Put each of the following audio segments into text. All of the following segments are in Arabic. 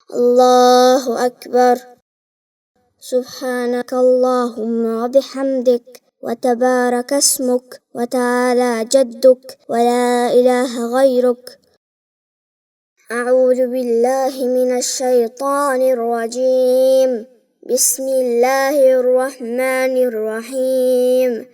الله أكبر. سبحانك اللهم وبحمدك وتبارك اسمك وتعالى جدك ولا إله غيرك. أعوذ بالله من الشيطان الرجيم. بسم الله الرحمن الرحيم.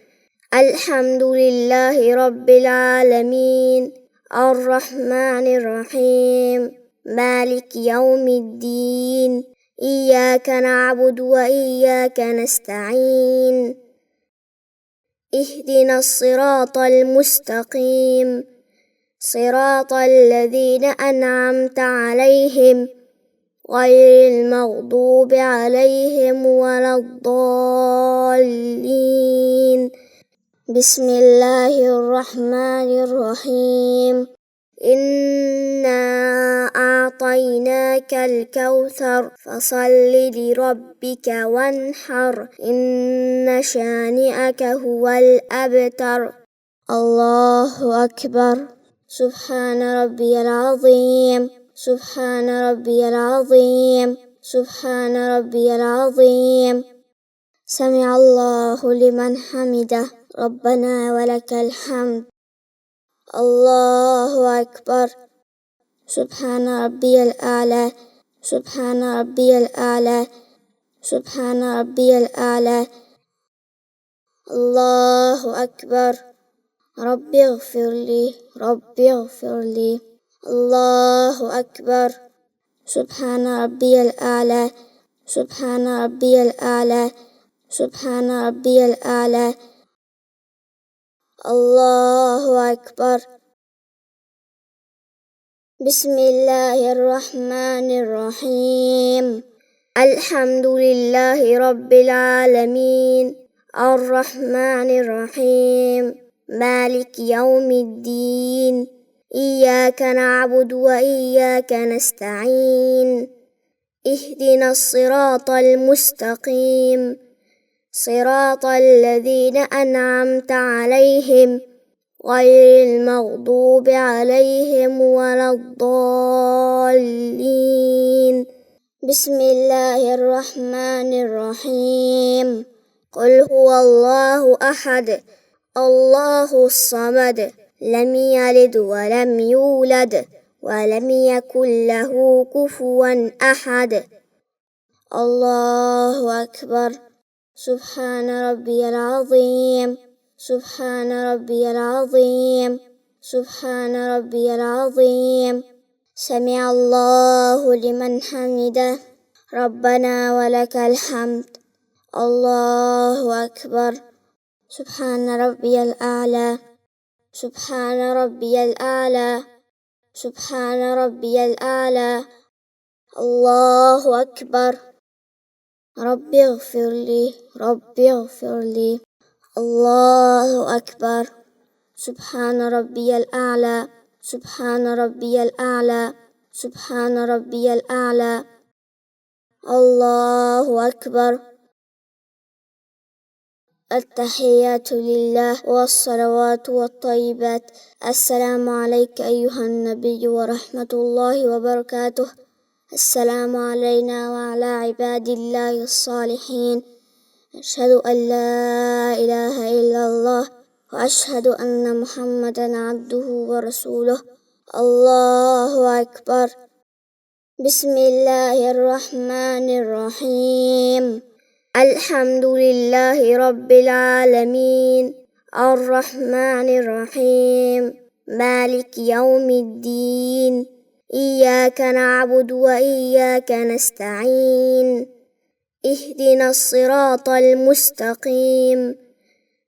الحمد لله رب العالمين الرحمن الرحيم مالك يوم الدين إياك نعبد وإياك نستعين اهدنا الصراط المستقيم صراط الذين أنعمت عليهم غير المغضوب عليهم ولا الضالين. بسم الله الرحمن الرحيم. إنا أعطيناك الكوثر فصل لربك وانحر إن شانئك هو الأبتر. الله أكبر. سبحان ربي العظيم. سبحان ربي العظيم. سبحان ربي العظيم. سمع الله لمن حمده. ربنا ولك الحمد. الله أكبر. سبحان ربي الأعلى. سبحان ربي الأعلى. سبحان ربي الأعلى. الله أكبر. ربي اغفر لي. ربي اغفر لي. الله أكبر. سبحان ربي الأعلى. سبحان ربي الأعلى. سبحان ربي الأعلى. الله أكبر. بسم الله الرحمن الرحيم. الحمد لله رب العالمين الرحمن الرحيم مالك يوم الدين إياك نعبد وإياك نستعين اهدنا الصراط المستقيم صراط الذين أنعمت عليهم غير المغضوب عليهم ولا الضالين. بسم الله الرحمن الرحيم. قل هو الله أحد الله الصمد لم يلد ولم يولد ولم يكن له كفوا أحد. الله أكبر. سبحان ربي العظيم. سبحان ربي العظيم. سبحان ربي العظيم. سمع الله لمن حمده. ربنا ولك الحمد. الله أكبر. سبحان ربي الأعلى. سبحان ربي الأعلى. سبحان ربي الأعلى. الله أكبر. ربي اغفر لي. ربي اغفر لي. الله أكبر. سبحان ربي الأعلى. سبحان ربي الأعلى. سبحان ربي الأعلى. الله أكبر. التحيات لله والصلوات والطيبات. السلام عليك أيها النبي ورحمة الله وبركاته. السلام علينا وعلى عباد الله الصالحين. أشهد أن لا إله إلا الله وأشهد أن محمدا عبده ورسوله. الله أكبر. بسم الله الرحمن الرحيم. الحمد لله رب العالمين الرحمن الرحيم مالك يوم الدين إياك نعبد وإياك نستعين اهدنا الصراط المستقيم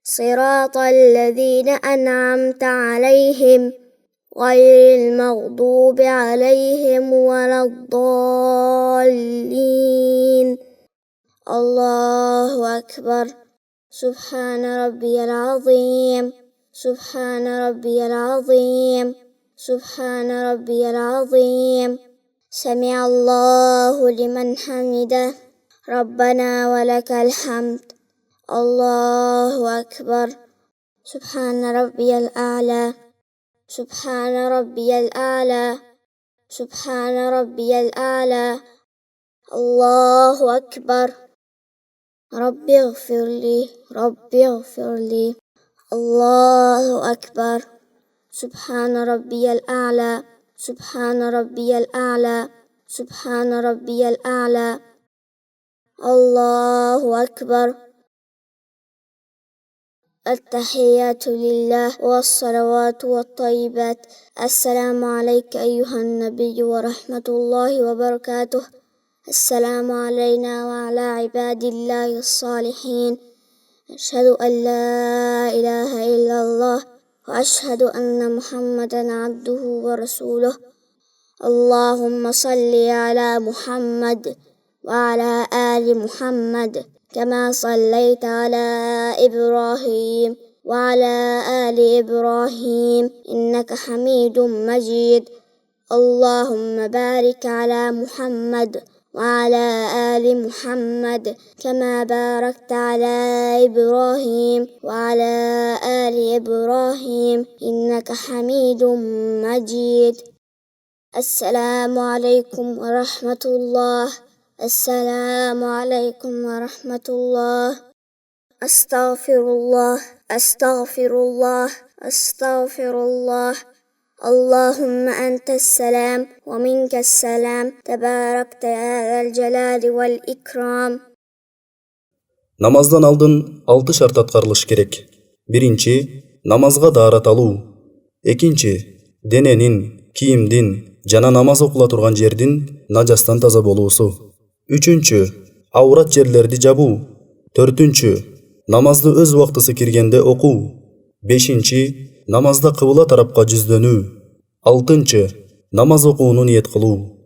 صراط الذين أنعمت عليهم غير المغضوب عليهم ولا الضالين. الله أكبر. سبحان ربي العظيم. سبحان ربي العظيم. سبحان ربي العظيم. سمع الله لمن حمده. ربنا ولك الحمد. الله أكبر. سبحان ربي الأعلى. سبحان ربي الأعلى. سبحان ربي الأعلى. الله أكبر. ربي اغفر لي، ربي اغفر لي. الله أكبر. سبحان ربي الأعلى، سبحان ربي الأعلى، سبحان ربي الأعلى. الله أكبر. التحيات لله والصلوات والطيبات. السلام عليك أيها النبي ورحمة الله وبركاته. السلام علينا وعلى عباد الله الصالحين. أشهد أن لا إله إلا الله وأشهد أن محمدا عبده ورسوله. اللهم صل على محمد وعلى آل محمد كما صليت على إبراهيم وعلى آل إبراهيم إنك حميد مجيد. اللهم بارك على محمد وعلى آل محمد كما باركت على إبراهيم وعلى آل إبراهيم إنك حميد مجيد. السلام عليكم ورحمة الله. السلام عليكم ورحمة الله. أستغفر الله، أستغفر الله، أستغفر الله. اللهم أنت السلام ومنك السلام تباركت يا ذا الجلال والإكرام. Намаздан алдын 6 шарт аткарылыш керек. Биринчи, намазга даарат алуу. Экинчи, дененин, кийимдин жана намаз окула турган жердин нажастан таза болуусу. Үчүнчү, аурат жерлерди жабуу. Төртүнчү, намазды өз убактысы киргенде окуу. Бешинчи, намазда кыбла тарапка жүздөнүү. Алтынчы, намаз окууну ниет кылуу.